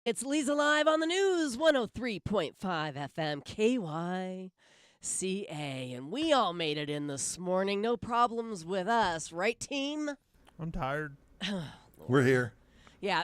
It's Leza Live on the News, 103.5 FM, KYCA. And we all made it in this morning. No problems with us, right, team? I'm tired. We're here. Yeah.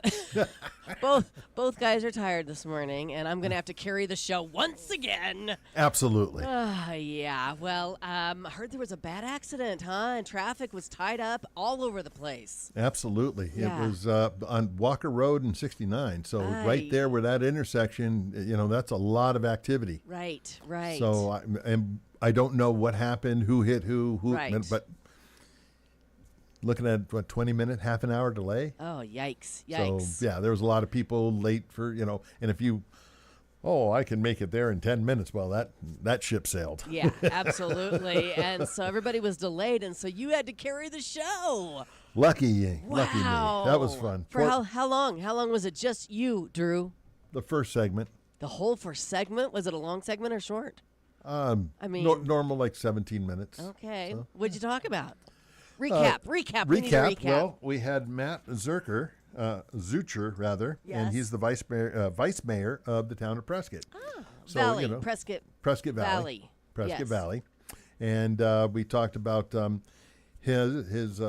both guys are tired this morning, and I'm going to have to carry the show once again. Absolutely. Yeah. Well, I heard there was a bad accident, huh? And traffic was tied up all over the place. Absolutely. Yeah. It was on Walker Road and 69. So right there where that intersection, that's a lot of activity. Right. So I don't know what happened, who hit who, Right. but looking at, 20-minute, half an hour delay? Oh, yikes. So, yeah, there was a lot of people late for, and if I can make it there in 10 minutes, well, that ship sailed. Yeah, absolutely. And so everybody was delayed, and so you had to carry the show. Lucky me. Wow. That was fun. For how long? How long was it just you, Drew? The first segment. The whole first segment? Was it a long segment or short? Normal, like 17 minutes. Okay. So. What'd you talk about? Recap. We need a recap. Well, we had Matt Zucher, Yes. and he's the vice mayor of the town of Prescott. Oh, So, Valley, Prescott Valley. Prescott Yes. Valley. And we talked about his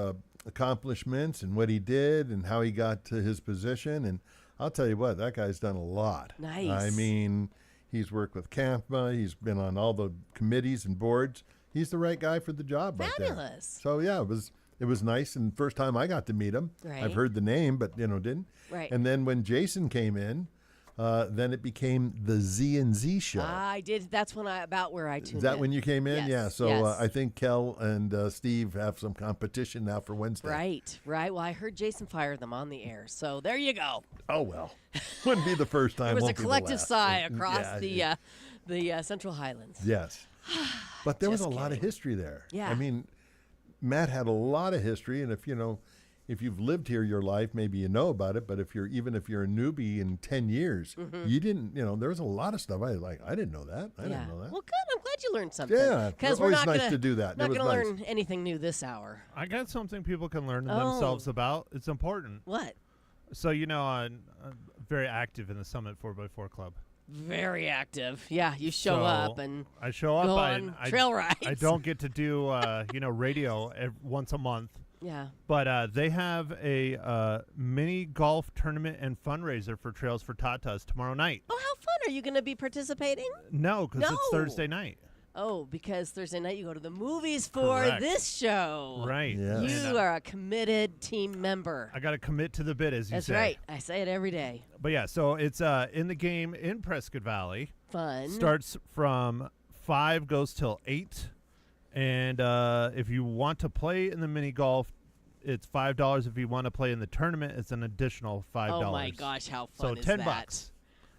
accomplishments and what he did and how he got to his position. And I'll tell you what, that guy's done a lot. Nice. I mean, he's worked with CAMPA. He's been on all the committees and boards. He's the right guy for the job right there. Fabulous. So, yeah, it was nice. And first time I got to meet him. Right. I've heard the name, but, didn't. Right. And then when Jason came in, then it became the Z&Z show. I did. That's where I tuned in. Is that when you came in? Yes, Yeah. So yes. I think Kel and Steve have some competition now for Wednesday. Right. Well, I heard Jason fire them on the air, so there you go. Oh, well. Wouldn't be the first time. There was a won't be the collective last. sigh across Yeah, the Central Highlands. Yes. But there was a Just lot of kidding. history there. Yeah. I mean, Matt had a lot of history, and if you've lived here your life, maybe you know about it. But if you're a newbie in 10 years, you didn't. There was a lot of stuff I didn't know that. I didn't know that. Well, good. I'm glad you learned something. Yeah, because always we're not nice gonna, to do that. Not It was going to nice. learn anything new this hour. I got something people can learn themselves about. It's important. What? So, I'm very active in the Summit 4x4 Club. Very active. Yeah, you show So up and I show up. go I on trail rides. I don't get to do, radio once a month. Yeah. But they have a mini golf tournament and fundraiser for Trails for Tatas tomorrow night. Oh, how fun. Are you going to be participating? No, because No. it's Thursday night. Oh, because Thursday night you go to the movies for Correct. this show. Right. Yeah. You are a committed team member. I got to commit to the bit, as you That's say. right. I say it every day. But yeah, so it's in the game in Prescott Valley. Fun. Starts from 5, goes till 8. And if you want to play in the mini golf, it's $5. If you want to play in the tournament, it's an additional $5. Oh my gosh, how fun so is $10. that?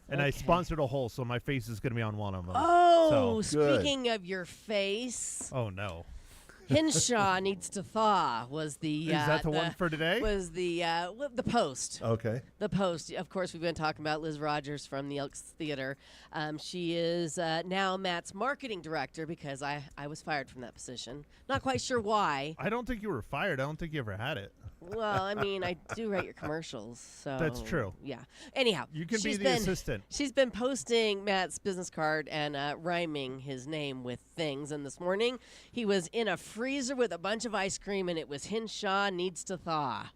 And I Okay. sponsored a hole, so my face is going to be on one of them. Oh, So- Good. speaking of your face, Oh, no. Hinshaw needs to thaw was the Is that the one for today? Was the post. Okay. The Post. Of course, we've been talking about Liz Rogers from the Elks Theater. She is now Matt's marketing director because I was fired from that position. Not quite sure why. I don't think you were fired. I don't think you ever had it. Well, I mean, I do write your commercials, so That's true. Yeah. Anyhow, You can be she's the been- assistant. She's been posting Matt's business card and rhyming his name with things. And this morning, he was in a freezer with a bunch of ice cream, and it was Hinshaw needs to thaw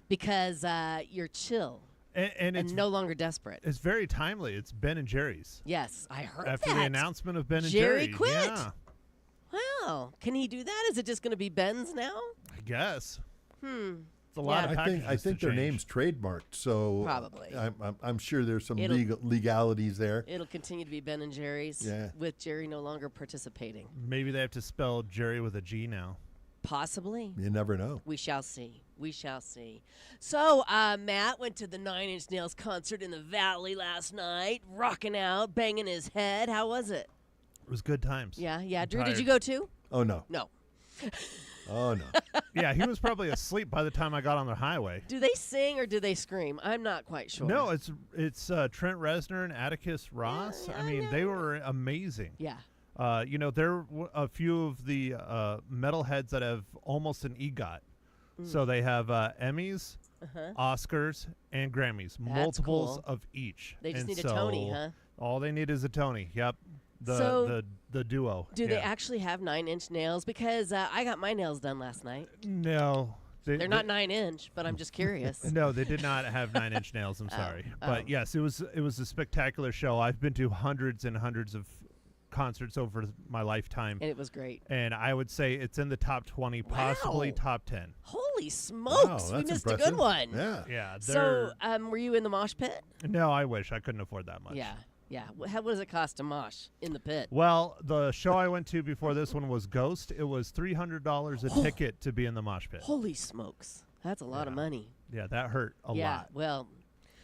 because you're chill And it's and no longer desperate. it's very timely. It's Ben and Jerry's. Yes, I heard After that. the announcement of Ben and Jerry Jerry's. quit. Yeah, Wow. Can he do that? Is it just going to be Ben's now? I guess. Hmm. It's a lot Yeah. of I think packages to their change. name's trademarked, so Probably. I'm sure there's some It'll- legalities there. It'll continue to be Ben and Jerry's Yeah. with Jerry no longer participating. Maybe they have to spell Jerry with a G now. Possibly. You never know. We shall see. We shall see. So, Matt went to the Nine Inch Nails concert in the Valley last night, rocking out, banging his head. How was it? It was good times. Yeah. Drew, tired. did you go too? Oh no. No. Oh no. Yeah, he was probably asleep by the time I got on the highway. Do they sing or do they scream? I'm not quite sure. No, it's Trent Reznor and Atticus Ross. yeah, I mean, I they know. were amazing. Yeah. There were a few of the metalheads that have almost an EGOT. So they have Emmys, Oscars, and Grammys. That's Multiples cool. of each. They just And need a Tony, huh? All they need is a Tony. Yep. So, The duo. Do they Yeah. actually have 9-inch nails? Because I got my nails done last night. No. They're not 9-inch, but I'm just curious. No, they did not have 9-inch nails. I'm sorry, but yes, it was a spectacular show. I've been to hundreds and hundreds of concerts over my lifetime, And it was great. and I would say it's in the top 20, possibly Wow. top 10. Holy smokes, we that's missed impressive. a good one. Yeah. Yeah. So, were you in the mosh pit? No, I wish I couldn't afford that much. Yeah. What does it cost to mosh in the pit? Well, the show I went to before this one was Ghost. It was $300 a ticket to be in the mosh pit. Holy smokes. That's a lot of money. Yeah, that hurt a lot. Well,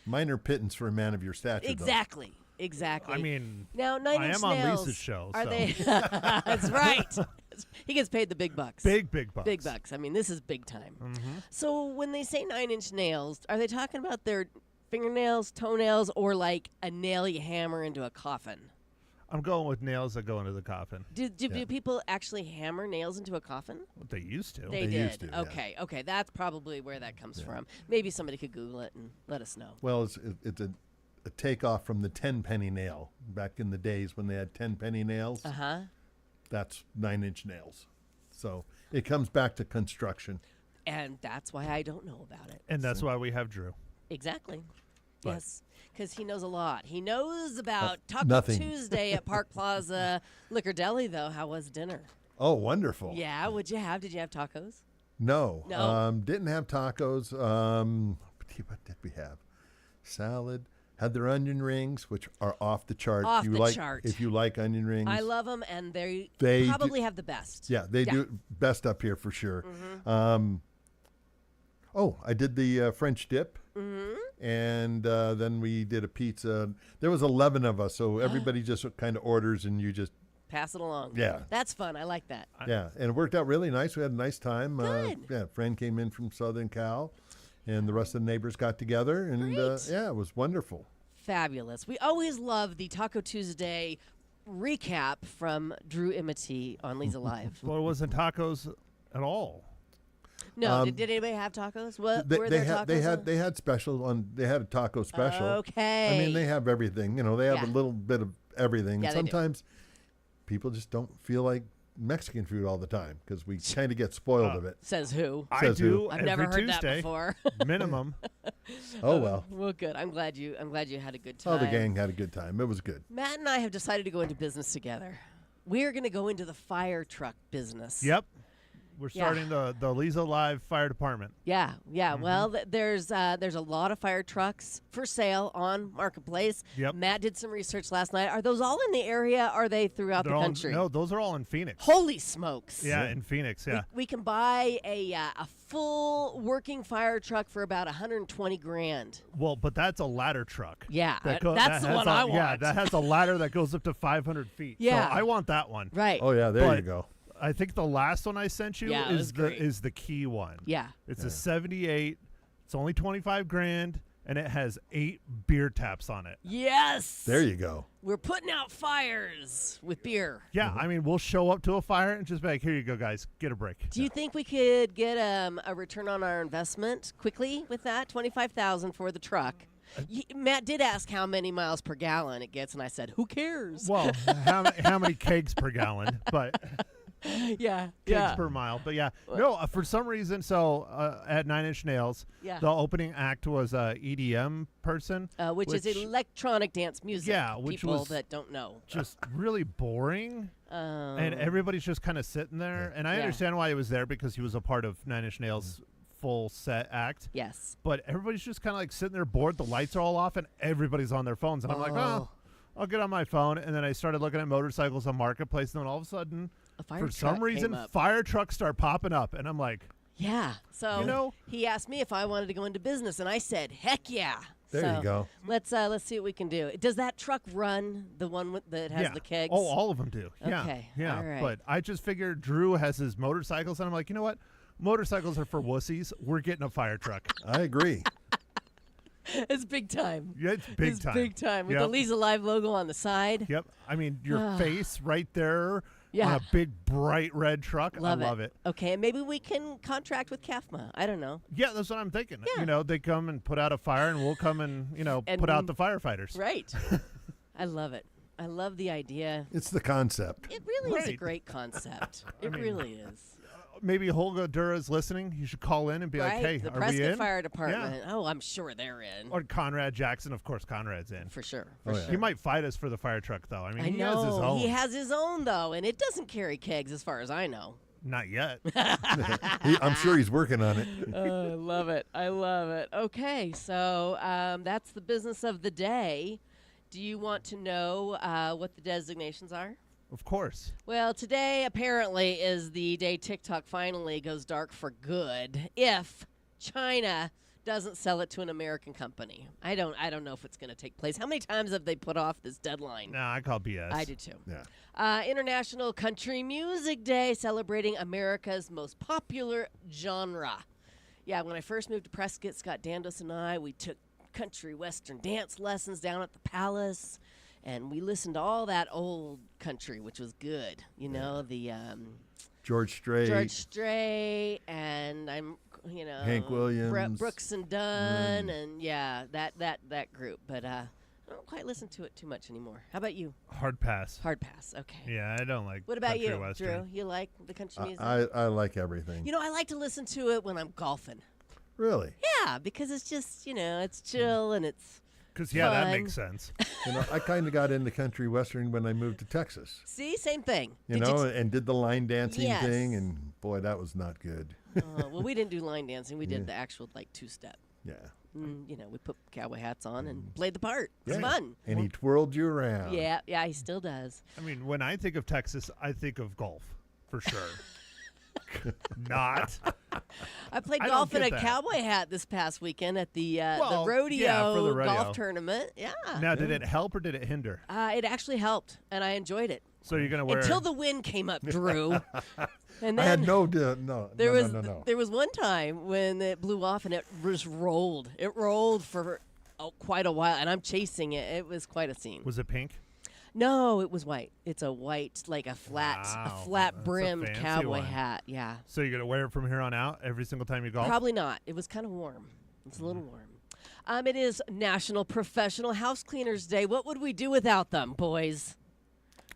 Minor pittance for a man of your stature. exactly. Exactly. I mean, now, I 9-inch am on nails, Lisa's show. Are so. they? That's right. He gets paid the big bucks. Big bucks. Big bucks. I mean, this is big time. Mm-hmm. So when they say 9-inch nails, are they talking about their fingernails, toenails, or like a nail you hammer into a coffin? I'm going with nails that go into the coffin. Do people actually hammer nails into a coffin? What they used to. They They did. used to, yeah. Okay. That's probably where that comes from. Maybe somebody could Google it and let us know. Well, it's a takeoff from the 10-penny nail. Back in the days when they had 10-penny nails, that's 9-inch nails. So it comes back to construction. And that's why I don't know about it. And that's why we have Drew. Exactly. But- Yes, because he knows a lot. He knows about Taco nothing. Tuesday at Park Plaza Liquor Deli, though. How was dinner? Oh, wonderful. Yeah, what'd you have? Did you have tacos? No. No? Didn't have tacos. What did we have? Salad. Had their onion rings, which are off the chart. Off you the like, chart. If you like onion rings. I love them, and they They probably have the best. Yeah, they do best up here for sure. I did the French dip. And then we did a pizza. There was 11 of us, so everybody just kind of orders and you just, Pass it along. Yeah. That's fun. I like that. yeah. And it worked out really nice. We had a nice time. Good. Yeah, a friend came in from Southern Cal, and the rest of the neighbors got together. And Great. yeah, it was wonderful. Fabulous. We always love the Taco Tuesday recap from Drew Imity on Leza Live. Well, it wasn't tacos at all. No, did anybody have tacos? What They, were they there had tacos? they had they had special on. They had a taco special. Okay. I mean, they have everything. You know, they have Yeah. a little bit of everything. Yeah, And they do. sometimes people just don't feel like Mexican food all the time because we kind of get spoiled of it. Says who? I Says do who? I've every never heard Tuesday, that before. minimum. Oh well. Well, good. I'm glad you had a good time. Oh, the gang had a good time. It was good. Matt and I have decided to go into business together. We are going to go into the fire truck business. Yep. We're Yeah. starting the Leza Live Fire Department. Yeah. Well, there's a lot of fire trucks for sale on Marketplace. Yep. Matt did some research last night. Are those all in the area? Are they throughout They're the all country? no, those are all in Phoenix. Holy smokes! Yeah, in Phoenix. Yeah. We can buy a full working fire truck for about 120 grand. Well, but that's a ladder truck. Yeah, That that's that the has one a- I Yeah, want. that has a ladder that goes up to 500 feet. Yeah. So I want that one. Right. Oh yeah, there you But- go. I think the last one I sent you Yeah, it was is great. the key one. Yeah. It's a 78. It's only 25 grand, and it has 8 beer taps on it. Yes. There you go. We're putting out fires with beer. Yeah, I mean, we'll show up to a fire and just be like, here you go, guys, get a break. Do you think we could get a return on our investment quickly with that? $25,000 for the truck. Matt did ask how many miles per gallon it gets, and I said, "Who cares?" Well, how many kegs per gallon? But yeah, kegs per mile. But yeah, no, for some reason, so at 9-Inch Nails, Yeah. the opening act was a EDM person. which is electronic dance music. Yeah, which people was that don't know. just really boring. And everybody's just kind of sitting there. And I Yeah. understand why he was there because he was a part of 9-Inch Nails' full set act. Yes. But everybody's just kind of like sitting there bored. The lights are all off and everybody's on their phones. And I'm like, oh, I'll get on my phone. And then I started looking at motorcycles on Marketplace. And then all of a sudden, A fire for truck some came reason, up. fire trucks start popping up. And I'm like, Yeah. So You know- he asked me if I wanted to go into business, and I said, "Heck yeah!" There So you go. Let's see what we can do. Does that truck run the one that has yeah. the kegs? Oh, all of them do. Yeah. Okay, Yeah. all right. But I just figured Drew has his motorcycles. And I'm like, you know what? Motorcycles are for wussies. We're getting a fire truck. I agree. It's big time. Yeah, it's big It's time. big time with Yep. the Leza Live logo on the side. Yep. I mean, your face right there. Yeah. on a big bright red truck. I love it. Okay, and maybe we can contract with CAFMA. I don't know. Yeah, that's what I'm thinking. Yeah. You know, they come and put out a fire, and we'll come and put out the firefighters. Right. I love it. I love the idea. It's the concept. It really is a Right. great concept. It really is. Maybe Holga Dura's listening. You should call in and be like, "Hey, the are we Prescott in?" Fire Department. Oh, I'm sure they're in. Or Conrad Jackson. Of course, Conrad's in. For sure. Oh, yeah. He might fight us for the fire truck, though. I mean, I he know. has his own. He has his own, though, and it doesn't carry kegs as far as I know. Not yet. I'm sure he's working on it. I love it. I love it. Okay, so that's the business of the day. Do you want to know what the designations are? Of course. Well, today apparently is the day TikTok finally goes dark for good if China doesn't sell it to an American company. I don't know if it's going to take place. How many times have they put off this deadline? Nah, I call BS. I do too. Yeah. International Country Music Day, celebrating America's most popular genre. Yeah, when I first moved to Prescott, Scott Dandos and I, we took country western dance lessons down at the Palace, and we listened to all that old country, which was good. You know, the George Strait. and Hank Williams. Brooks and Dunn, and that group. But I don't quite listen to it too much anymore. How about you? Hard pass. Hard pass. Okay. Yeah, I don't like. What about country you, western. Drew? You like the country music? I like everything. I like to listen to it when I'm golfing. Really? Yeah, because it's just, it's chill and it's Because fun. that makes sense. I kind of got into country western when I moved to Texas. See, same thing. And did the line dancing Yes. thing, and boy, that was not good. Well, we didn't do line dancing. We did the actual two-step. Yeah. We put cowboy hats on and played the part. It's Yeah. fun. And he twirled you around. Yeah, he still does. I mean, when I think of Texas, I think of golf for sure. Not. I played I don't golf in a get that. cowboy hat this past weekend at the Well, rodeo, yeah, for the rodeo. golf tournament. Yeah. Now, did it help or did it hinder? It actually helped, and I enjoyed it. So you're gonna wear Until the wind came up, Drew. And then I had no. There was one time when it blew off and it just rolled. It rolled for quite a while, and I'm chasing it. It was quite a scene. Was it pink? No, it was white. It's a white, like a flat Wow, that's a brimmed fancy cowboy one. hat. Yeah. So you're gonna wear it from here on out every single time you golf? Probably not. It was kind of warm. It's a little warm. It is National Professional House Cleaners Day. What would we do without them, boys?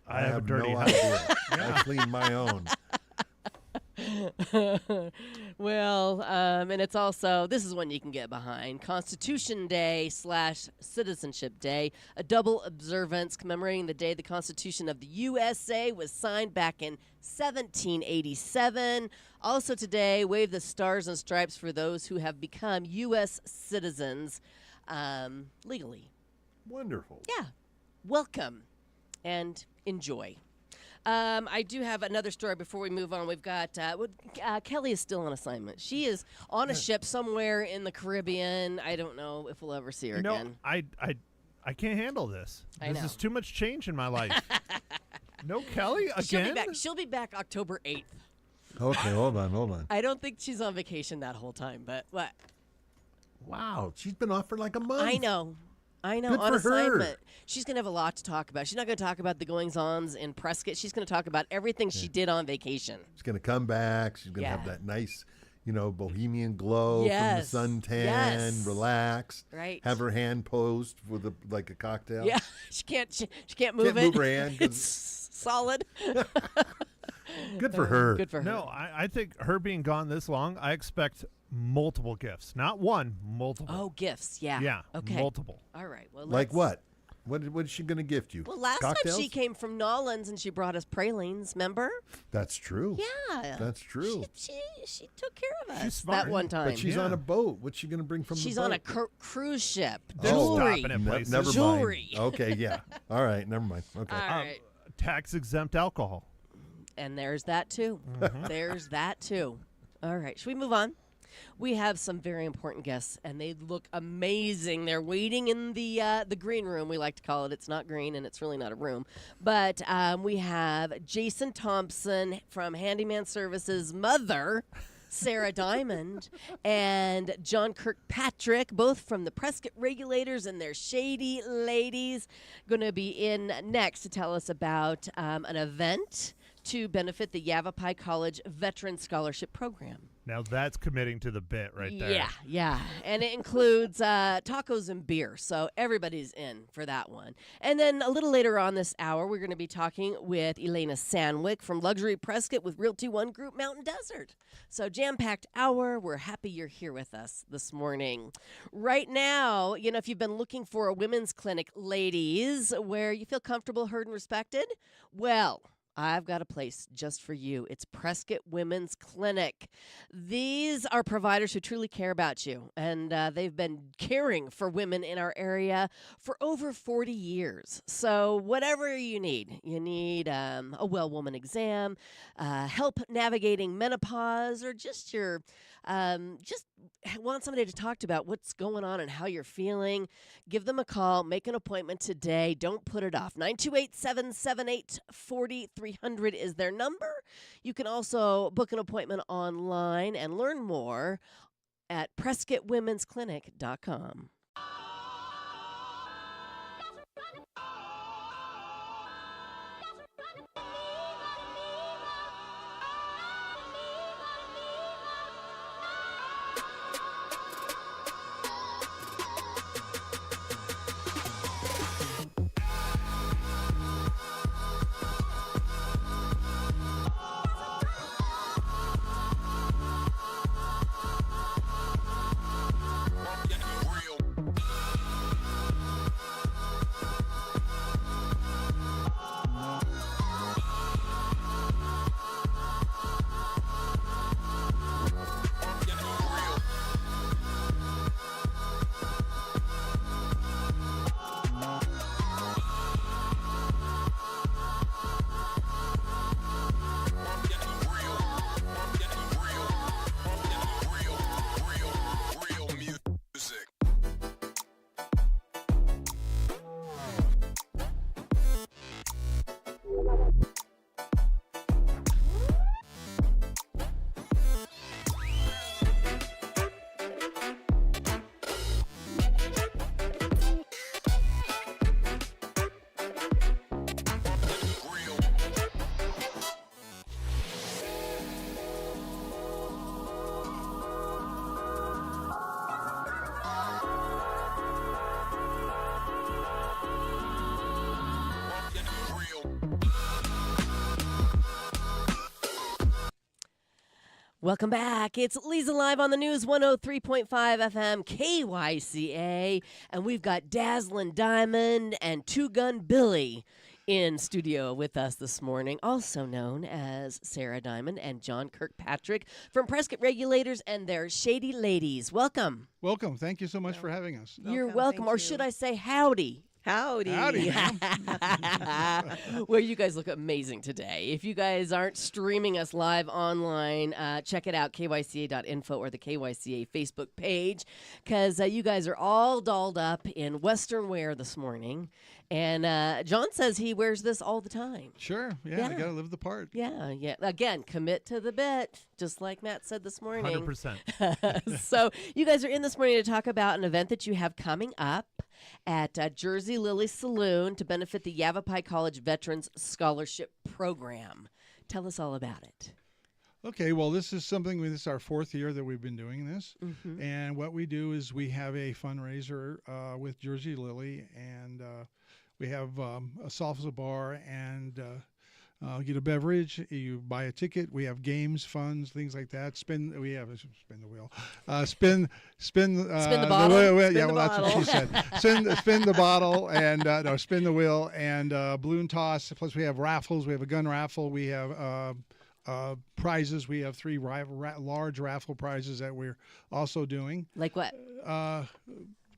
I have a dirty no house. idea. I clean my own. Well, and it's also, this is one you can get behind, Constitution Day / Citizenship Day, a double observance commemorating the day the Constitution of the USA was signed back in 1787. Also today, wave the stars and stripes for those who have become U.S. citizens legally. Wonderful. Yeah. Welcome and enjoy. I do have another story before we move on. We've got Kelly is still on assignment. She is on a ship somewhere in the Caribbean. I don't know if we'll ever see her again. I can't handle this. I This know. is too much change in my life. No Kelly again? She'll be back October 8th. Okay, hold on. I don't think she's on vacation that whole time, but what? Wow, she's been off for like a month. I know. Good on for her. assignment. She's going to have a lot to talk about. She's not going to talk about the goings-ons in Prescott. She's going to talk about everything she did on vacation. She's going to come back. She's going to have Yeah. that nice, bohemian glow Yes. from the suntan, Yes. relax. Right. Have her hand posed with like a cocktail. Yeah, she can't move Can't it. move her hand 'cause- It's solid. Good for her. Good for her. No, I think her being gone this long, I expect multiple gifts. Not one, multiple. Oh, gifts. Yeah. Yeah, Okay. multiple. All right. Well, Like let's- what? What is she going to gift you? Well, last Cocktails? time she came from Nollins and she brought us pralines. Remember? That's true. Yeah. That's true. She took care of us She's smart. that one time. But she's Yeah. on a boat. What's she going to bring from She's the boat? on a cruise ship. They're Jewelry. stopping at places. Never Jewelry. mind. Okay, yeah. All right, never mind. Okay. All right. Tax exempt alcohol. And there's that too. There's that too. All right. Should we move on? We have some very important guests, and they look amazing. They're waiting in the green room, we like to call it. It's not green, and it's really not a room. But we have Jason Thompson from Handyman Services' mother, Sarah Diamond, and John Kirkpatrick, both from the Prescott Regulators and their Shady Ladies, going to be in next to tell us about an event to benefit the Yavapai College Veteran Scholarship Program. Now that's committing to the bit right there. Yeah. And it includes tacos and beer. So everybody's in for that one. And then a little later on this hour, we're going to be talking with Elena Sandwick from Luxury Prescott with Realty One Group Mountain Desert. So jam-packed hour. We're happy you're here with us this morning. Right now, if you've been looking for a women's clinic, ladies, where you feel comfortable, heard, and respected, well, I've got a place just for you. It's Prescott Women's Clinic. These are providers who truly care about you, and they've been caring for women in our area for over 40 years. So whatever you need a well woman exam, help navigating menopause, or just your just want somebody to talk to about what's going on and how you're feeling, give them a call. Make an appointment today. Don't put it off. 928-778-4300 is their number. You can also book an appointment online and learn more at PrescottWomen'sClinic.com. Welcome back. It's Leza Live on the News, 103.5 FM KYCA. And we've got Dazzlin' Diamond and Two Gun Billy in studio with us this morning, also known as Sarah Diamond and John Kirkpatrick from Prescott Regulators and their Shady Ladies. Welcome. Welcome. Thank you so much for having us. You're welcome. Or should I say howdy? Howdy. Howdy. Well, you guys look amazing today. If you guys aren't streaming us live online, check it out, kyca.info or the KYCA Facebook page, because you guys are all dolled up in Western wear this morning. And John says he wears this all the time. Sure. Yeah. I got to live the part. Yeah. Again, commit to the bit, just like Matt said this morning. 100%. So you guys are in this morning to talk about an event that you have coming up at Jersey Lily Saloon to benefit the Yavapai College Veterans Scholarship Program. Tell us all about it. Okay, well, this is our fourth year that we've been doing this. Mm-hmm. And what we do is we have a fundraiser with Jersey Lily, and we have a salsa bar and get a beverage. You buy a ticket. We have games, funds, things like that. Spin the wheel. Spin the bottle. That's what she said. Spin the bottle and spin the wheel and balloon toss. Plus, we have raffles. We have a gun raffle. We have prizes. We have 3 large raffle prizes that we're also doing. Like what?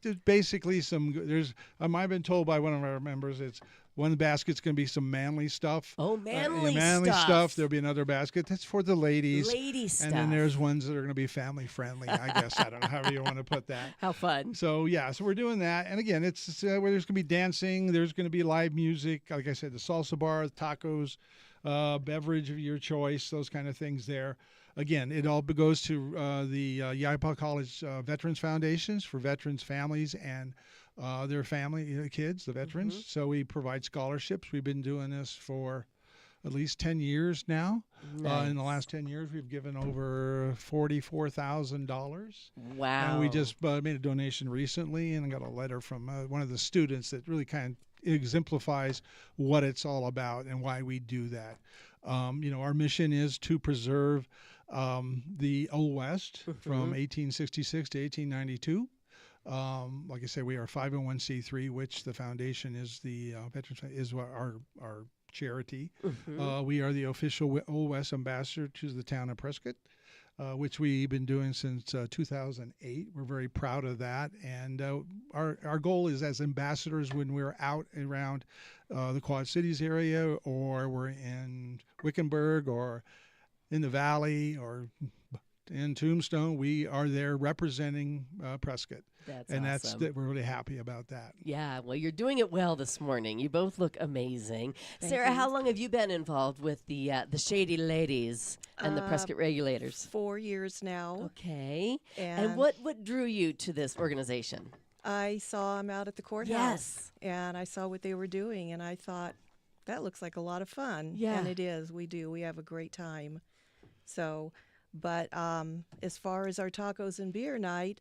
There's basically I've been told by one of our members one basket's going to be some manly stuff. Oh, manly stuff. There'll be another basket that's for the ladies. Lady stuff. And then there's ones that are going to be family friendly, I guess. I don't know, however you want to put that. How fun. So, so we're doing that. And again, it's where there's going to be dancing. There's going to be live music. Like I said, the salsa bar, tacos, beverage of your choice, those kind of things there. Again, it all goes to the Yavapai College Veterans Foundations for veterans' families and their family kids, the veterans. Mm-hmm. So we provide scholarships. We've been doing this for at least 10 years now. Nice. In the last 10 years, we've given over $44,000. Wow. And we just made a donation recently and got a letter from one of the students that really kind of exemplifies what it's all about and why we do that. Our mission is to preserve the Old West from 1866 to 1892. Like I said, we are 501c3, which the foundation is the Veterans is our charity. We are the official Old West ambassador to the town of Prescott, which we've been doing since 2008. We're very proud of that, and our goal is as ambassadors when we're out around the Quad Cities area, or we're in Wickenburg, or in the Valley, or in Tombstone, we are there representing Prescott. That's and awesome. we're really happy about that. Yeah, well, you're doing it well this morning. You both look amazing. Thank Sarah, you. how long have you been involved with the Shady Ladies and the Prescott Regulators? 4 years now. Okay. And And what drew you to this organization? I saw them out at the courthouse. Yes. And I saw what they were doing, and I thought, that looks like a lot of fun. Yeah. And it is. We do. We have a great time. So, but as far as our tacos and beer night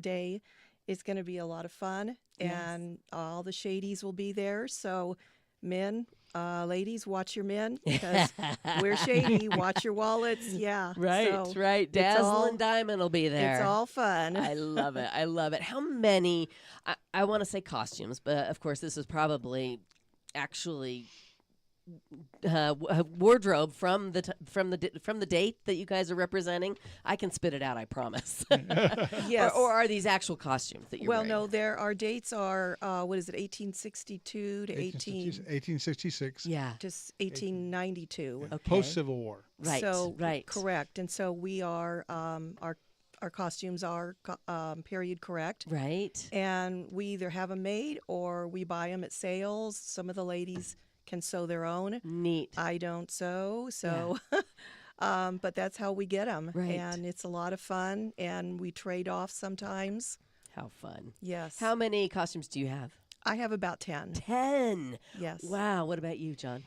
day, it's going to be a lot of fun. Yes. And all the shadies will be there. So, men, ladies, watch your men because we're shady. Watch your wallets. Yeah. Right, So right. it's Dazzle all- and Diamond will be there. It's all fun. I love it. I love it. How many, I want to say costumes, but of course this is probably actually wardrobe from the date that you guys are representing. I can spit it out, I promise. Yes. or are these actual costumes that you're Well, wearing? no, our dates are, 1862 to 1866. Yeah. just 1892. Okay. Post-Civil War. Right. So, right. correct. And so we are, our costumes are period correct. Right. And we either have them made or we buy them at sales. Some of the ladies can sew their own. Neat. I don't sew, so but that's how we get them. Right. And it's a lot of fun, and we trade off sometimes. How fun. Yes. How many costumes do you have? I have about 10. 10. Yes. Wow. What about you, John?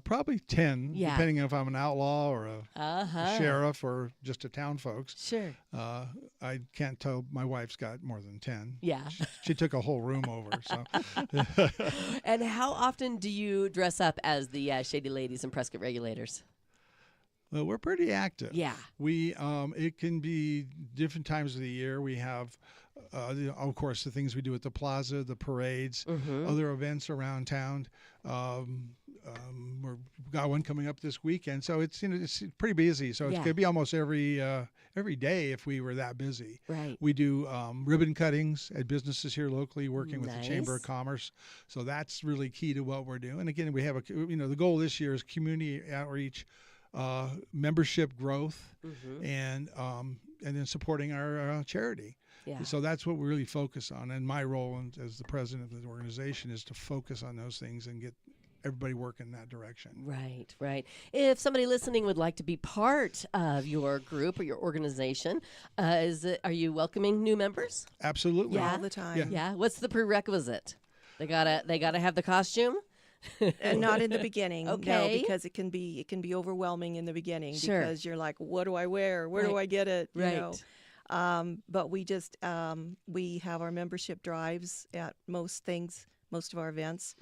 Probably 10, Yeah. depending if I'm an outlaw or a Uh-huh. sheriff or just a town folks. Sure. I can't tell. My wife's got more than 10. Yeah. She took a whole room over. So And how often do you dress up as the Shady Ladies and Prescott Regulators? well, we're pretty active. Yeah. We it can be different times of the year. We have, of course, the things we do at the plaza, the parades, other events around town. We've got one coming up this weekend, so it's it's pretty busy. So it's Yeah. going to be almost every day if we were that busy. Right. We do ribbon cuttings at businesses here locally, working with the Chamber of Nice. Commerce. So that's really key to what we're doing. And again, we have the goal this year is community outreach, membership growth, and then supporting our charity. Yeah. So that's what we really focus on. And my role as the president of the organization is to focus on those things and get everybody working in that direction. Right, right. If somebody listening would like to be part of your group or your organization, are you welcoming new members? Absolutely. Yeah. All the time. Yeah. Yeah. What's the prerequisite? They gotta have the costume. And not in the beginning, Okay. no, because it can be overwhelming in the beginning Sure. because you're like, what do I wear? Where do Right. I get it? You Right. know. But we just we have our membership drives at most of our events,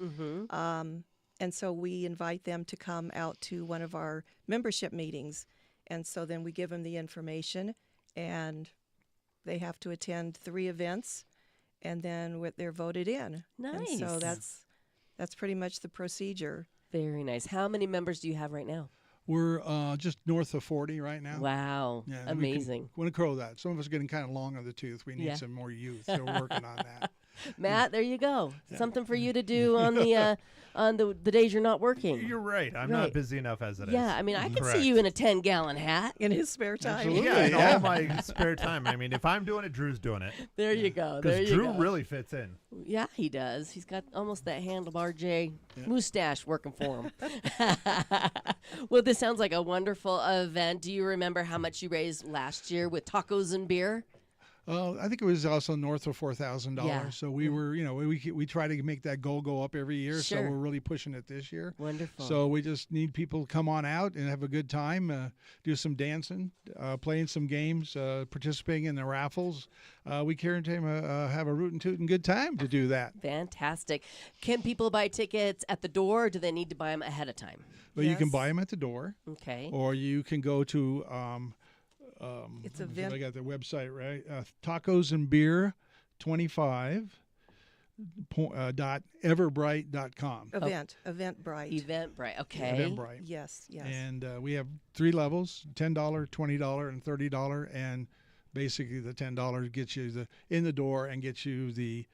and so we invite them to come out to one of our membership meetings, and so then we give them the information, and they have to attend 3 events, and then they're voted in. And so Nice. that's pretty much the procedure. Very nice. How many members do you have right now? We're just north of 40 right now. Wow. Yeah, and we Amazing. want to grow that. Some of us are getting kind of long on the tooth. We need Yeah. some more youth, so we're working on that. Matt, there you go. Something for you to do on the days you're not working. You're right. I'm Right. not busy enough as it is. Yeah, I mean, I can Correct. see you in a 10-gallon hat. In his spare time. Absolutely. Yeah, in Yeah. all my spare time. I mean, if I'm doing it, Drew's doing it. There you go. There Because you Drew go. really fits in. Yeah, he does. He's got almost that handlebar J mustache working for him. Well, this sounds like a wonderful event. Do you remember how much you raised last year with tacos and beer? I think it was also north of $4,000. Yeah. So we were, we try to make that goal go up every year. So Sure. we're really pushing it this year. Wonderful. So we just need people to come on out and have a good time, do some dancing, playing some games, participating in the raffles. We guarantee them have a rootin' tootin' good time to do that. Fantastic. Can people buy tickets at the door, or do they need to buy them ahead of time? But you can Yes. buy them at the door, Okay. or you can go to It's a I event. got the website right. Tacos and Beer 25 dot everbright.com. Eventbrite. Eventbrite. Okay. Eventbrite. Yes, yes. And we have 3 levels: $10, $20, and $30. And basically, the $10 gets you in the door and gets you the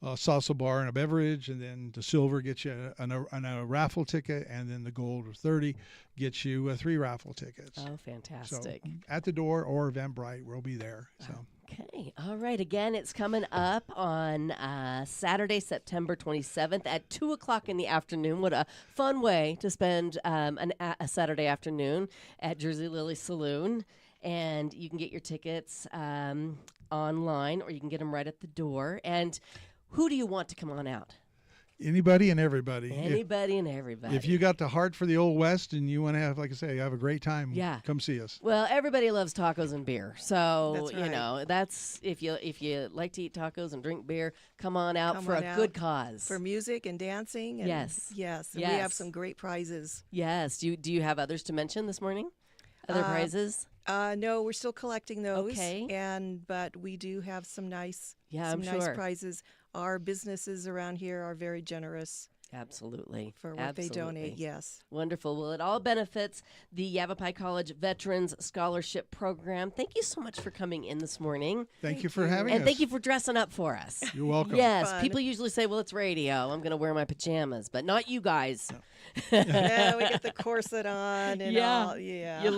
salsa bar and a beverage, and then the silver gets you a raffle ticket, and then the gold or 30 gets you 3 raffle tickets. Oh, So fantastic. at the door or Eventbrite, we'll be there. So Okay. All right. Again, it's coming up on Saturday, September 27th at 2 o'clock in the afternoon. What a fun way to spend a Saturday afternoon at Jersey Lily Saloon. And you can get your tickets online, or you can get them right at the door. And who do you want to come on out? anybody and everybody. Anybody and everybody. If you got the heart for the Old West and you want to have, like I say, have a great time, Yeah. come see us. Well, everybody loves tacos and beer. So, That's right. that's if you like to eat tacos and drink beer, come on out Come for on a out good cause. For music and dancing. And Yes. Yes. And we have Yes. some great prizes. Yes. Do you have others to mention this morning? Other prizes? No, we're still collecting those. Okay. But we do have some nice, Yeah, some I'm nice sure. prizes. Our businesses around here are very generous Absolutely. for what they donate. Absolutely. Yes. Wonderful. Well, it all benefits the Yavapai College Veterans Scholarship Program. Thank you so much for coming in this morning. Thank you for having us. And thank you for dressing up for us. You're welcome. Yes, Fun. people usually say, well, it's radio. I'm going to wear my pajamas, but not you guys. Yeah, we get the corset on and Yeah. all. Yeah. You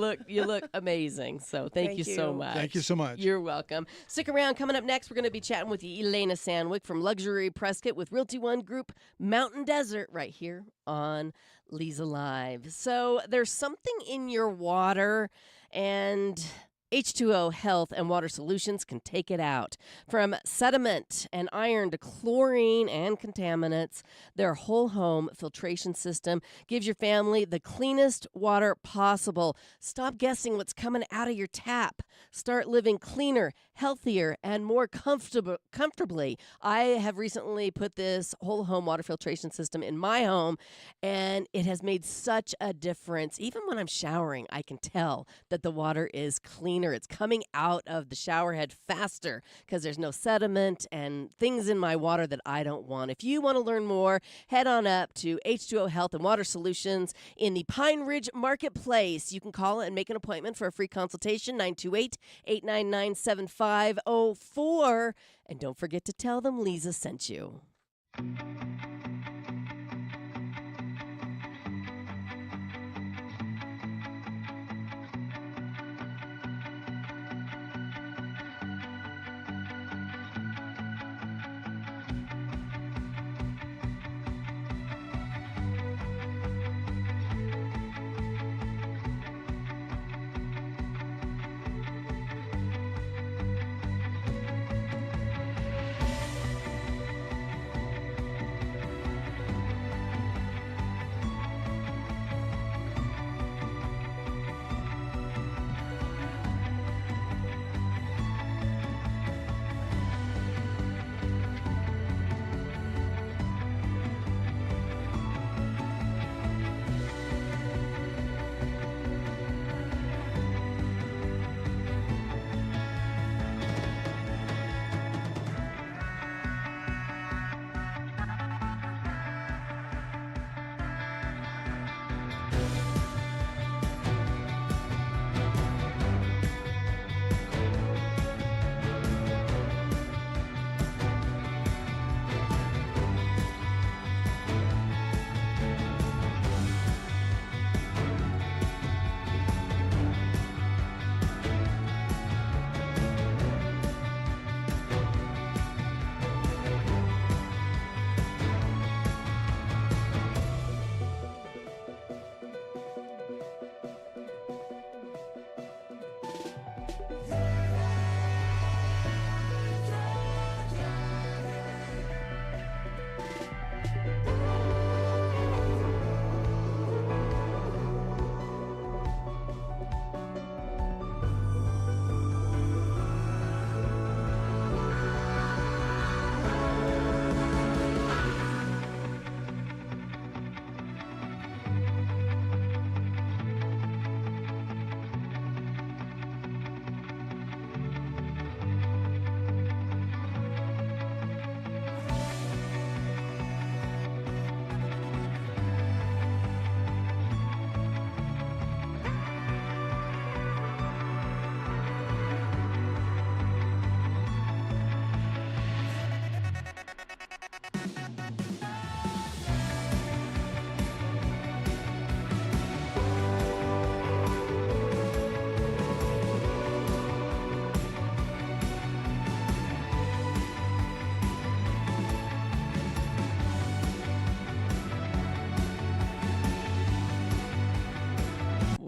look amazing. So thank you so you. much. Thank you so much. You're welcome. Stick around. Coming up next, we're going to be chatting with Elena Sandwick from Luxury Prescott with Realty One Group Mountain Desert right here on Leza Live. So there's something in your water, and H2O Health and Water Solutions can take it out. From sediment and iron to chlorine and contaminants, their whole home filtration system gives your family the cleanest water possible. Stop guessing what's coming out of your tap. Start living cleaner, healthier, and more comfortably. I have recently put this whole home water filtration system in my home, and it has made such a difference. Even when I'm showering, I can tell that the water is cleaner. It's coming out of the shower head faster because there's no sediment and things in my water that I don't want. If you want to learn more, head on up to H2O Health and Water Solutions in the Pine Ridge Marketplace. You can call and make an appointment for a free consultation, 928-899-7504. And don't forget to tell them Leza sent you.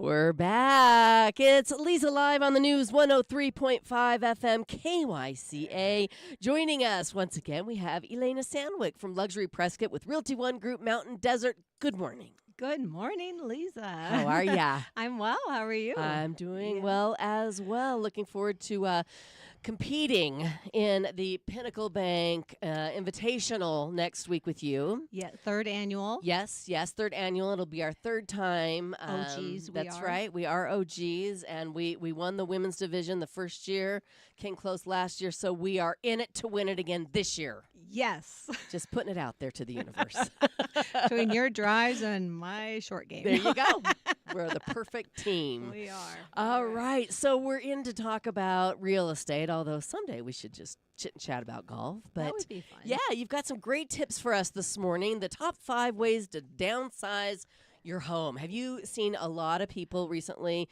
We're back. It's Leza Live on the News 103.5 FM KYCA. Joining us once again, we have Elena Sandwick from Luxury Prescott with Realty One Group Mountain Desert. Good morning. Good morning, Leza. How are ya? I'm well. How are you? I'm doing well as well. Looking forward to competing in the Pinnacle Bank Invitational next week with you. Yeah, third annual. Yes, third annual. It'll be our third time. OGs, That's right. We are OGs, and we won the women's division the first year, came close last year, so we are in it to win it again this year. Yes. Just putting it out there to the universe. Between your drives and my short game. There you go. We're the perfect team. We are. All right. So we're in to talk about real estate, although someday we should just chit and chat about golf. But that would be fun. yeah, you've got some great tips for us this morning. The top 5 ways to downsize your home. Have you seen a lot of people recently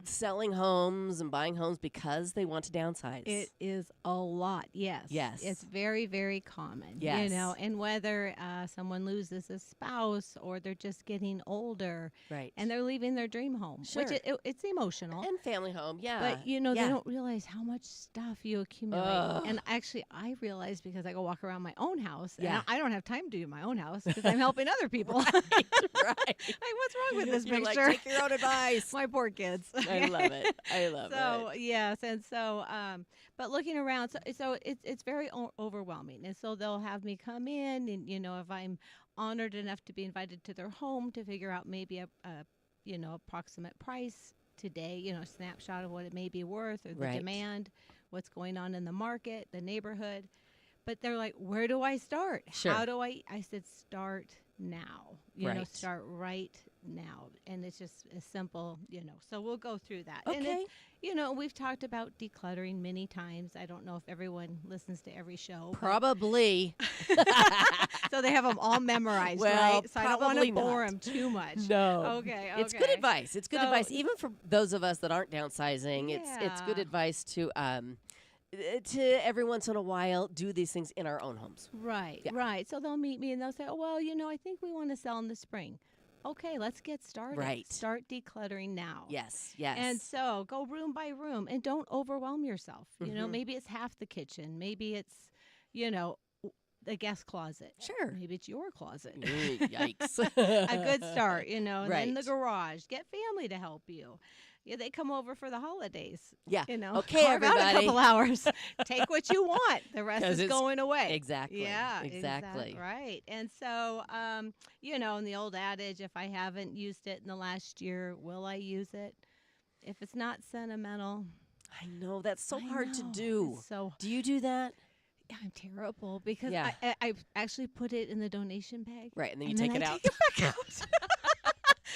selling homes and buying homes because they want to downsize? It is a lot, yes. Yes. It's very, very common. Yes. You know, and whether someone loses a spouse or they're just getting older Right. and they're leaving their dream home, Sure. which it's emotional. And family home, yeah. But, you know, yeah. they don't realize how much stuff you accumulate. Ugh. And actually, I realize because I go walk around my own house. Yeah. And I don't have time to do my own house because I'm helping other people. right. Like, what's wrong with this You're picture? like, take your own advice. My poor kids. I love it. I love So it. yes, and so but looking around, so it's very overwhelming, and so they'll have me come in, and you know, if I'm honored enough to be invited to their home to figure out maybe a you know, approximate price today, you know, a snapshot of what it may be worth or the Right. demand, what's going on in the market, the neighborhood. But they're like, where do I start? Sure. How do I said, start now. You know, Right. start right now. And it's just as simple, you know. So we'll go through that. And Okay. you know, we've talked about decluttering many times. I don't know if everyone listens to every show. but- Probably. So they have them all memorized, Well, right? So I don't want probably to bore not. them too much. No. Okay. It's good advice. It's good So- advice, even for those of us that aren't downsizing. It's good Yeah. advice to every once in a while do these things in our own homes. Right, Yeah. right. So they'll meet me and they'll say, oh, well, you know, I think we want to sell in the spring. Okay, let's get started. Right. Start decluttering now. Yes, yes. And so go room by room and don't overwhelm yourself. You know, Mhm. maybe it's half the kitchen. Maybe it's, you know, the guest closet. Sure. Maybe it's your closet. Ooh, yikes. A good start, you know, and then the Right. garage. Get family to help you. Yeah, they come over for the holidays. Yeah. You know, Okay, carve out a everybody. couple hours. Take what you want. The rest 'Cause is it's- going away. Exactly. Yeah, Exactly. right. And so, you know, in the old adage, if I haven't used it in the last year, will I use it? If it's not sentimental, I know that's so I hard to know, do. it's so Do you do that? I'm terrible because Yeah. I actually put it in the donation bag. Right, and then you and take then it I out. Take it back out.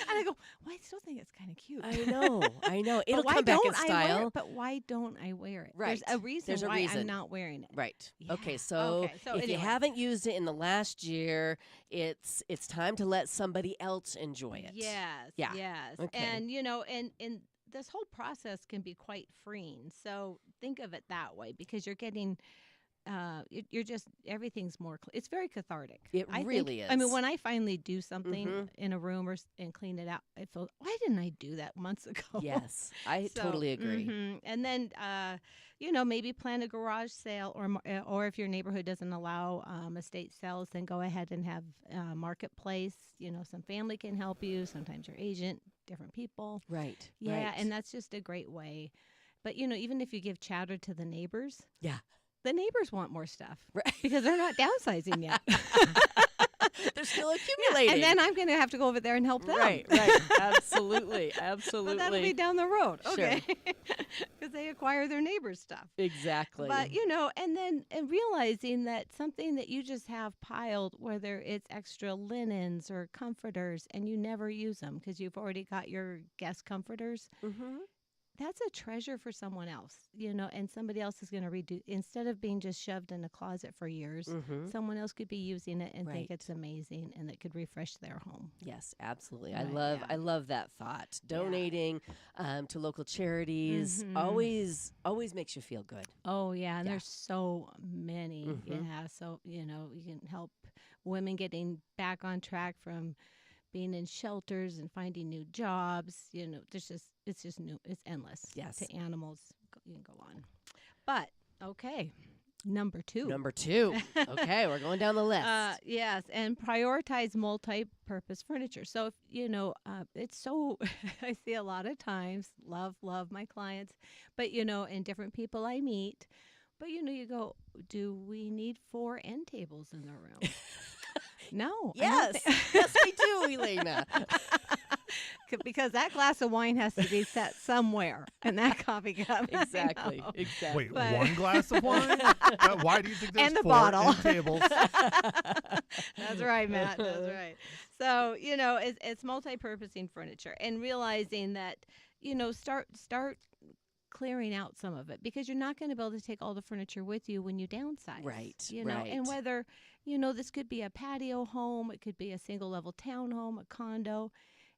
And I go, well, I still think it's kind of cute. I know. But It'll why come back in don't I wear style. it? But why don't I wear it? Right. There's a reason There's a why reason. I'm not wearing it. Right. Yeah. Okay. So, Okay, so if you anyway. haven't used it in the last year, it's time to let somebody else enjoy it. Yes. Yeah. Yes. Okay. And you know, and this whole process can be quite freeing. So think of it that way because you're getting. You're just everything's more. It's very cathartic. It I really think, I mean, is. when I finally do something Mhm. in a room and clean it out, I feel why didn't I do that months ago? Yes, I So, totally agree. And then, you know, maybe plan a garage sale, or if your neighborhood doesn't allow estate sales, then go ahead and have marketplace. You know, some family can help you. Sometimes your agent, different people. Right. Yeah, right. and that's just a great way. But you know, even if you give chatter to the neighbors, Yeah. the neighbors want more stuff Right. because they're not downsizing yet. They're still accumulating. And then I'm going to have to go over there and help them. Right. Absolutely. Absolutely. But that'll be down the road, Sure. okay? Because they acquire their neighbor's stuff. Exactly. But you know, and then realizing that something that you just have piled, whether it's extra linens or comforters, and you never use them because you've already got your guest comforters, Mm-hmm. that's a treasure for someone else, you know, and somebody else is going to redo instead of being just shoved in a closet for years. Mm-hmm. Someone else could be using it and think Right. it's amazing and it could refresh their home. Yes, absolutely. Right, I yeah. love that thought. Donating to local charities Mhm. always makes you feel good. Oh, yeah. And Yeah. there's so many. Mhm. Yeah. So, you know, you can help women getting back on track from being in shelters and finding new jobs. It's just new. It's endless. Yes. To animals, you can go on. But okay, number 2. Number 2. Okay, we're going down the list. Yes, and prioritize multi-purpose furniture. So if it's so I see a lot of times, love my clients, but and different people I meet, but you go, do we need 4 end tables in the room? No. Yes, yes, we do, Elena. Because that glass of wine has to be set somewhere in that coffee cup. Exactly. Wait, But- 1 glass of wine? Why do you think there's And the 4 bottle. end tables? That's right, Matt. That's right. So, it's multi-purposing furniture and realizing that, start clearing out some of it, because you're not going to be able to take all the furniture with you when you downsize. Right, And right. whether, this could be a patio home, it could be a single level townhome, a condo,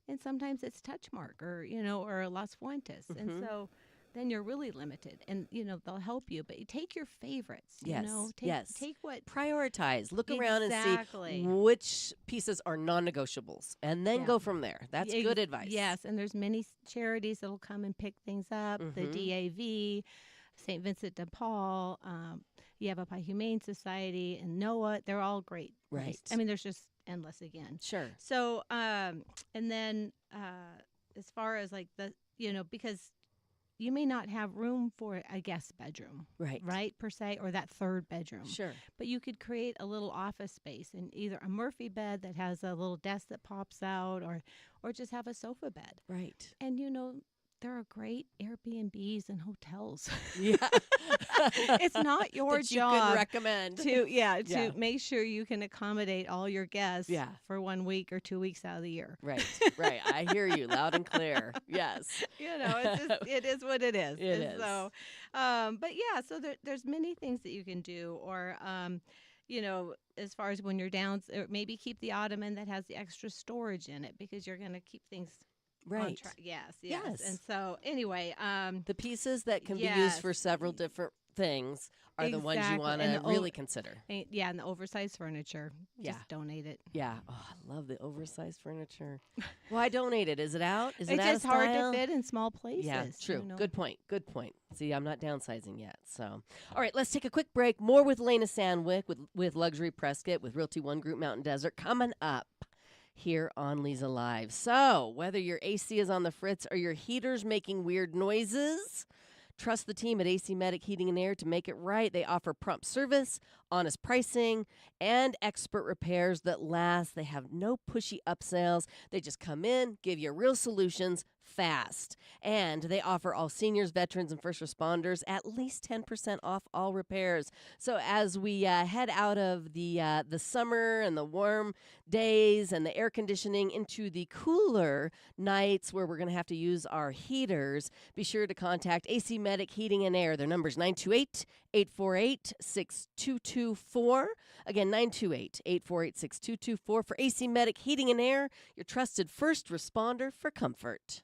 and sometimes it's Touchmark or Las Fuentes. Mm-hmm. And so then you're really limited, and they'll help you, but you take your favorites. Yes, yes. Take what Prioritize. Look around and Exactly. see which pieces are non-negotiables, and then Yeah. go from there. That's good advice. Yes, and there's many charities that'll come and pick things up. The Mhm. DAV, St. Vincent de Paul, Yavapai Humane Society, and NOAA. They're all great. Right. I mean, there's just endless again. Sure. So, and then as far as like because you may not have room for a guest bedroom, Right. per se, or that third bedroom. Sure. But you could create a little office space in either a Murphy bed that has a little desk that pops out, or just have a sofa bed. Right. And there are great Airbnbs and hotels. Yeah. It's not your That you job could recommend. to make sure you can accommodate all your guests Yeah. for 1 week or 2 weeks out of the year. Right. Right. I hear you loud and clear. Yes. It's just, it is what it is. It And is. So, but yeah, so there's many things that you can do, or as far as when you're down, or maybe keep the ottoman that has the extra storage in it, because you're going to keep things on Right. track. Yes. Yes. And so anyway, The pieces that can be used Yes. for several different things are the ones you Exactly. want And to the really consider. and the oversized furniture, Yeah. just donate it. Yeah. Oh, I love the oversized furniture. Why donate it? Is it out? Is it It's out of just hard style? to fit in small places. Yeah, true. you know. Good point. Good point. See, I'm not downsizing yet. So, all right, let's take a quick break. More with Lena Sandwick with Luxury Prescott with Realty One Group Mountain Desert coming up here on Leza Live. So, whether your AC is on the fritz or your heater's making weird noises, trust the team at AC Medic Heating and Air to make it right. They offer prompt service, honest pricing, and expert repairs that last. They have no pushy upsells. They just come in, give you real solutions fast. And they offer all seniors, veterans, and first responders at least 10% off all repairs. So as we head out of the summer and the warm days and the air conditioning into the cooler nights where we're going to have to use our heaters, be sure to contact AC Medic Heating and Air. Their number is 928-848-6224. Again, 928-848-6224 for AC Medic Heating and Air, your trusted first responder for comfort.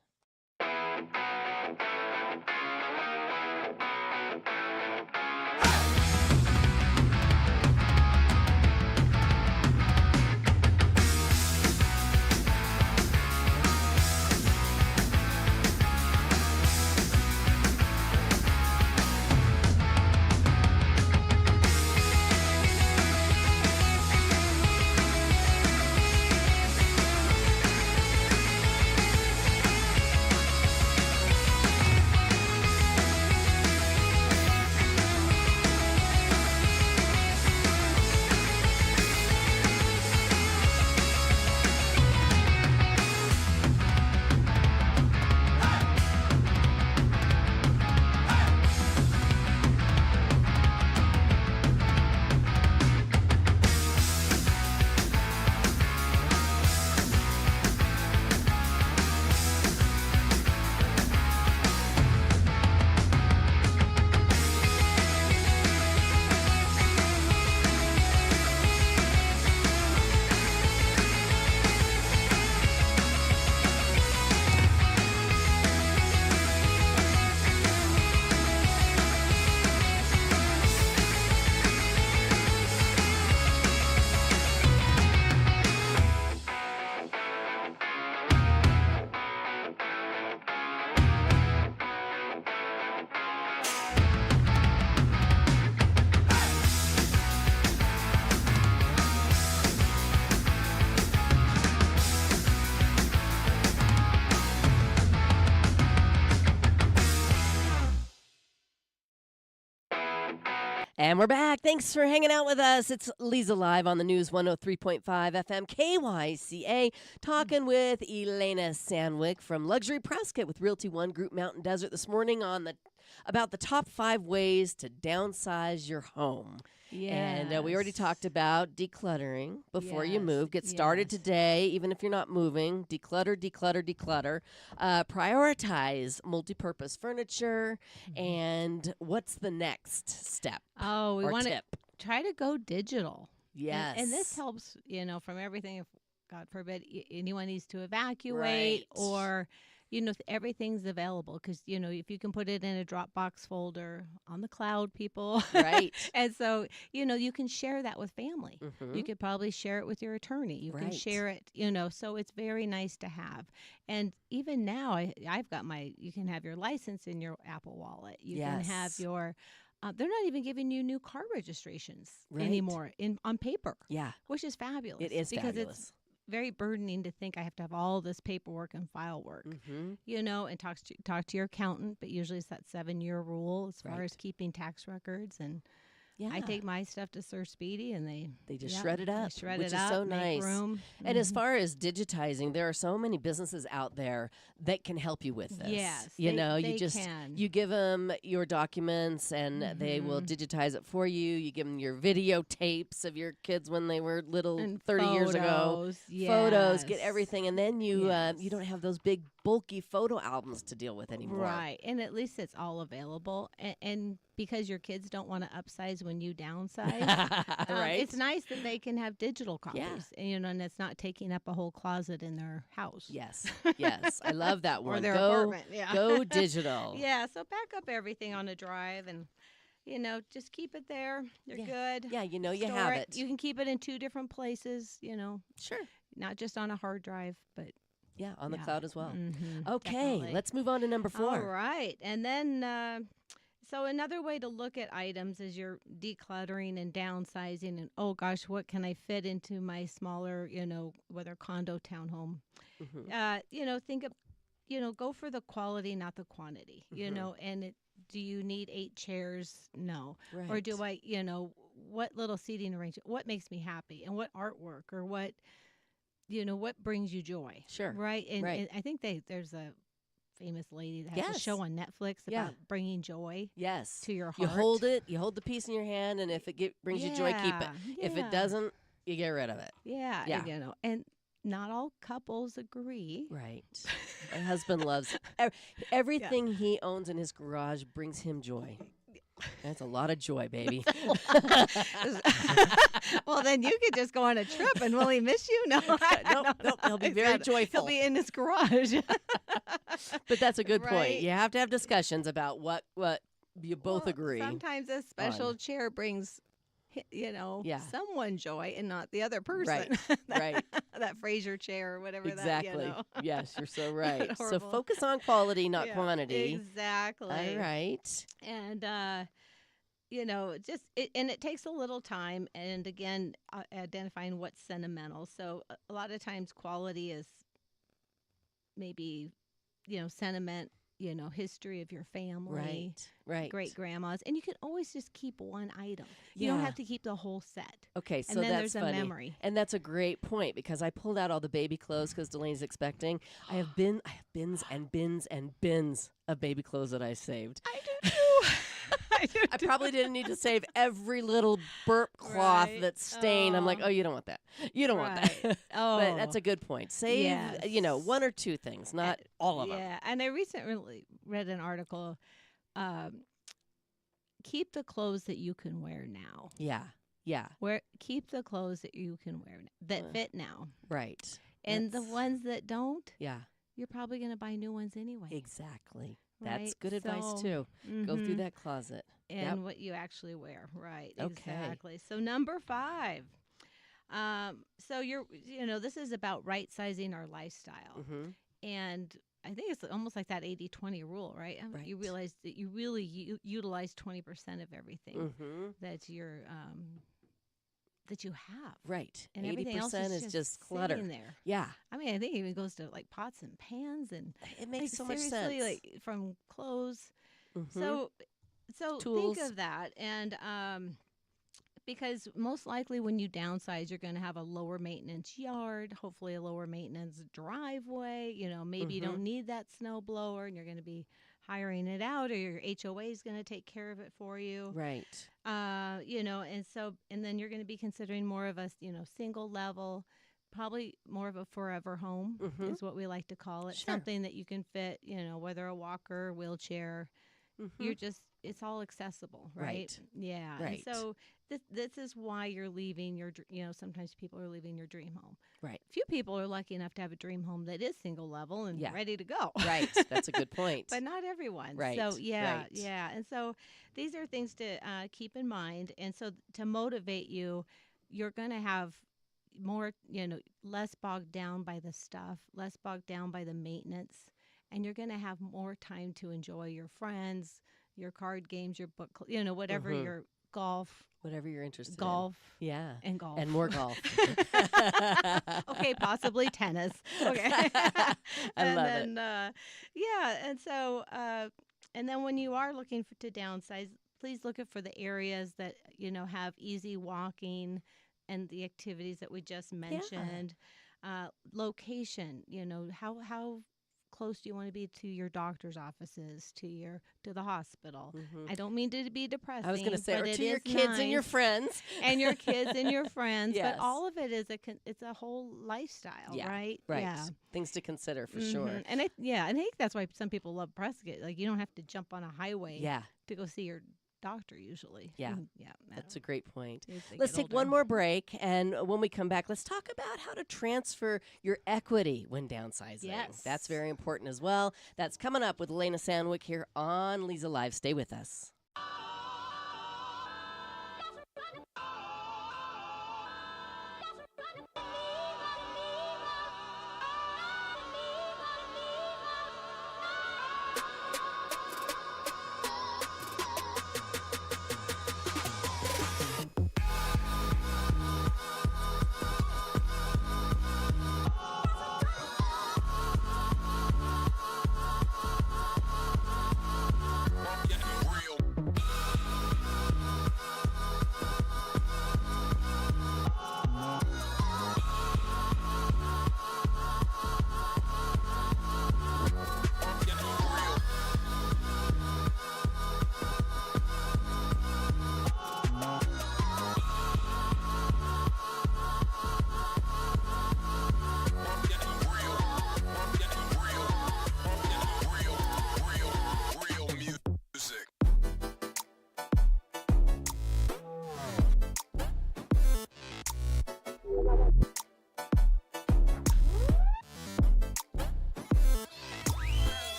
And we're back. Thanks for hanging out with us. It's Leza Live on the News 103.5 FM KYCA, talking with Elena Sandwick from Luxury Prescott with Realty One Group Mountain Desert this morning about the top 5 ways to downsize your home. And we already talked about decluttering before you move. Get started today, even if you're not moving. Declutter, declutter, declutter. Prioritize multi-purpose furniture. And what's the next step? Oh, we want to tip? try to go digital. Yes. And this helps, from everything. If, God forbid, anyone needs to evacuate Right. or, everything's available because, if you can put it in a Dropbox folder on the cloud, people. Right. And so, you can share that with family. Mhm. You could probably share it with your attorney. You can Right. share it, so it's very nice to have. And even now, I've got you can have your license in your Apple Wallet. You can have Yes. your, they're not even giving you new car registrations Right. anymore on paper, Yeah, which is fabulous. it is because fabulous. it's very burdening to think I have to have all this paperwork and file work, Mhm. and talk to your accountant. But usually it's that 7-year rule as far Right. as keeping tax records. And Yeah. I take my stuff to Sir Speedy, and they just yep, shred it they up, shred which it is up, so make nice. room. And as Mhm. far as digitizing, there are so many businesses out there that can help you with this. Yes, you they can. you give them your documents and they will Mhm. digitize it for you. You give them your videotapes of your kids when they were little And 30 years ago. Photos, get yes. everything, and then you Yes. you don't have those big bulky photo albums to deal with anymore. Right. And at least it's all available. And because your kids don't want to upsize when you downsize, Right? it's nice that they can have digital copies. Yeah. And it's not taking up a whole closet in their house. Yes. Yes. I love that one. Or their Go apartment. Yeah. go digital. Yeah. So back up everything on a drive and, just keep it there. You're Yeah. good. Yeah, you Store have it. You can keep it in 2 different places, Sure. not just on a hard drive, but Yeah, on the yeah. cloud as well. Mhm, Okay, definitely. let's move on to number 4. All right. And then, so another way to look at items is you're decluttering and downsizing and, oh gosh, what can I fit into my smaller, whether condo, townhome? Mhm. Think of, go for the quality, not the quantity, and do you need 8 chairs? No. Right. Or do I, what little seating arrangement, what makes me happy and what artwork or what brings you joy? Sure. Right. And, Right. and I think there's a famous lady that has a Yes. show on Netflix Yeah. about bringing joy Yes. to your heart. You hold it, you hold the piece in your hand, and if it brings you joy, keep it. If it Yeah. doesn't, you get rid of it. Yeah. Yeah. And not all couples agree. Right. My husband loves everything he owns in his garage brings him joy. That's a lot of joy, baby. Well, then you could just go on a trip, and will he miss you? No, Nope, he'll be very joyful. He'll be in his garage. But that's a good Right. point. You have to have discussions about what you both Well, agree. Sometimes a special on. chair brings, Yeah. someone joy and not the other person. Right, right. That Fraser chair or whatever. Exactly. That, Yes, you're so right. So Horrible. focus on quality, not Yeah, quantity. Exactly. All right. And and it takes a little time. And again, identifying what's sentimental. So a lot of times, quality is maybe sentiment. History of your family. Right. Great grandmas, and you can always just keep one item. You don't Yeah. have to keep the whole set. Okay, so and then that's there's funny. a memory. And that's a great point because I pulled out all the baby clothes because Delaney's expecting. I have bins and bins and bins of baby clothes that I saved. I do too. I probably didn't need to save every little burp cloth Right. that's stained. I'm like, Oh. oh, you don't want that. You don't want that. Right. Oh, But that's a good point. Save, Yes. 1 or 2 things, not all of them. Yeah, and I recently read an article. Keep the clothes that you can wear now. Yeah. Keep the clothes that you can wear that fit now, Right. and the That's- ones that don't, Yeah, you're probably going to buy new ones anyway. exactly. That's Right? good advice, So, too. Go through mhm. that closet. And what you actually wear, right? Okay. Exactly. So number 5. So this is about right sizing our lifestyle, Mm-hmm. and I think it's almost like that 80-20 rule, right? Right. You realize that you really utilize 20% of everything Mm-hmm. that that you have, Right. and 80% everything else is just clutter. sitting there. Yeah. I mean, I think it even goes to like pots and pans and It makes so much seriously, sense. like from clothes. Mhm. So So tools. think of that, and because most likely when you downsize, you're going to have a lower maintenance yard, hopefully a lower maintenance driveway. Maybe you don't need that snow blower, and you're going to be hiring it out, or your HOA is going to take care of it for you. Right. And then you're going to be considering more of a single level. Probably more of a forever home is what we like to call it. Sure. Something that you can fit, whether a walker, wheelchair, it's all accessible, right? Yeah. Right. And so this is why you're leaving sometimes people are leaving your dream home. Right. Few people are lucky enough to have a dream home that is single level and ready to go. Right. That's a good point. But not everyone. Right. So Right. yeah. And so these are things to keep in mind. And so to motivate you, you're going to have more, less bogged down by the stuff, less bogged down by the maintenance, and you're going to have more time to enjoy your friends, your card games, your book, whatever your golf. Whatever you're interested Golf. in. Yeah. And golf. And more golf. Okay, possibly tennis. Okay. I love it. And so, and then when you are looking to downsize, please look for the areas that, have easy walking and the activities that we just mentioned. Location, how close do you want to be to your doctor's offices, to the hospital? I don't mean to be depressing. I was going to say, or but to it your is kids and your nice. friends. And your kids and your friends. Yes. But all of it is it's a whole lifestyle, right? Right. Yeah. Things to consider for sure. And I think that's why some people love Prescott. Like, you don't have to jump on a highway Yeah. to go see your doctor usually. Yeah. Yeah. That's a great point. As they Let's get take older. one more break, and when we come back, let's talk about how to transfer your equity when downsizing. Yes. That's very important as well. That's coming up with Elena Sandwick here on Leza Live. Stay with us.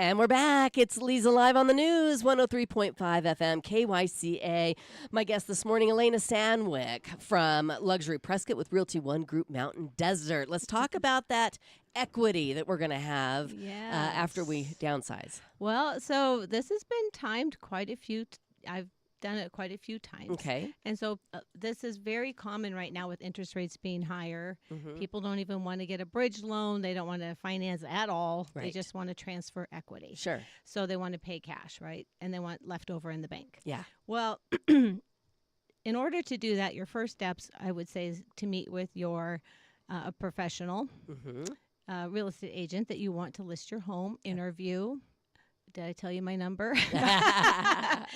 And we're back. It's Leza Live on the News, 103.5 FM, KYCA. My guest this morning, Elena Sandwick from Luxury Prescott with Realty One Group Mountain Desert. Let's talk about that equity that we're going to have after we downsize. Well, so this has been timed quite a few. I've done it quite a few times. Okay. And so this is very common right now with interest rates being higher. People don't even want to get a bridge loan. They don't want to finance at all. They Right. just want to transfer equity. Sure. So they want to pay cash, right? And they want leftover in the bank. Yeah. Well, in order to do that, your first steps, I would say, is to meet with your a professional real estate agent that you want to list your home, interview. Did I tell you my number?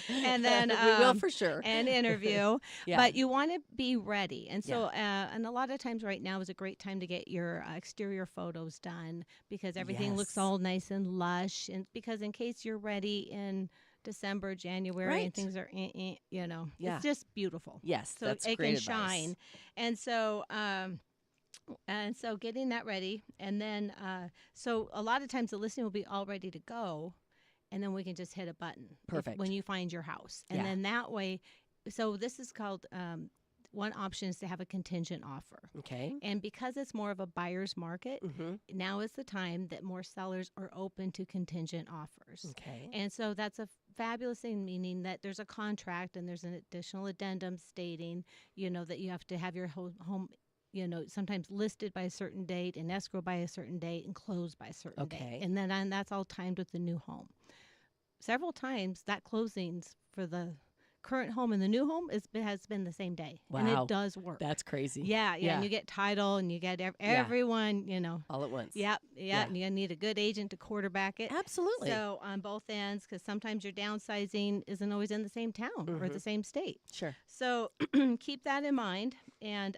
And then we will for sure. and interview. Yeah. But you want to be ready. And so, and a lot of times right now is a great time to get your exterior photos done because everything looks Yes. all nice and lush. And because in case you're ready in December, January, Right. and things are, you know, Yeah. it's just beautiful. Yes, So that's it great can advice. shine. And so getting that ready. And then, so a lot of times the listing will be all ready to go. And then we can just hit a button Perfect. when you find your house. And Yeah. then that way, so this is called, one option is to have a contingent offer. Okay. And because it's more of a buyer's market, now is the time that more sellers are open to contingent offers. Okay. And so that's a fabulous thing, meaning that there's a contract and there's an additional addendum stating, you know, that you have to have your home, you know, sometimes listed by a certain date and escrow by a certain date and closed by a certain Okay. date. And then that's all timed with the new home. Several times that closings for the current home and the new home has been the same day. And Wow. it does work. That's crazy. Yeah. And you get title and you get everyone, you know. All at once. Yep. Yeah. And you need a good agent to quarterback it. Absolutely. So on both ends, because sometimes your downsizing isn't always in the same town or the same state. Sure. So keep that in mind. And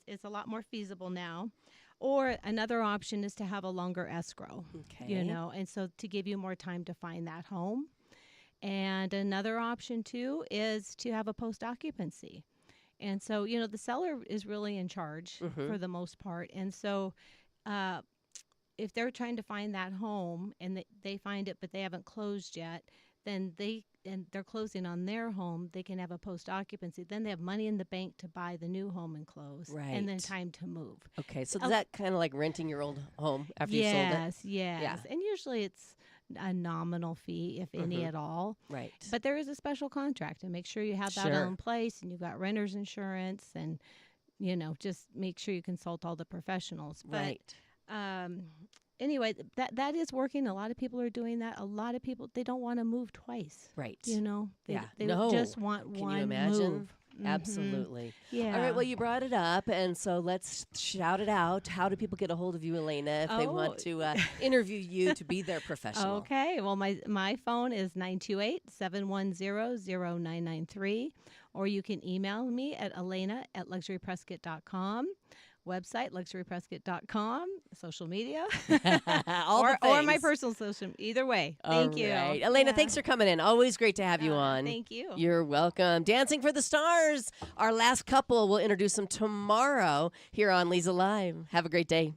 it's a lot more feasible now. Or another option is to have a longer escrow, Okay. you know, and so to give you more time to find that home. And another option, too, is to have a post-occupancy. And so, you know, the seller is really in charge for the most part. And so if they're trying to find that home and they find it but they haven't closed yet, then they're closing on their home, they can have a post-occupancy. Then they have money in the bank to buy the new home and close. And then Right. time to move. Okay. So is that kind of like renting your old home after you sold it? Yes. Yeah. And usually it's a nominal fee, if any at all. Right. But there is a special contract, and make sure you have that Sure. in place, and you've got renter's insurance, and you know, just make sure you consult all the professionals. Right. But anyway, that is working. A lot of people are doing that. A lot of people, they don't want to move twice. Right. You know, they No. just want Can one you imagine? move. Mhm. Absolutely. Yeah. All right. Well, you brought it up, and so let's shout it out. How do people get a hold of you, Elena, if they want to interview you to be their professional? Okay. Well, my phone is 928-710-0993, or you can email me at elena@luxuryprescott.com. Website, luxuryprescott.com, social media, All the or my things. personal social. Either way. All Thank you. right. Elena, Yeah. thanks for coming in. Always great to have you on. Thank you. You're welcome. Dancing for the Stars. Our last couple, we'll introduce them tomorrow here on Leza Live. Have a great day.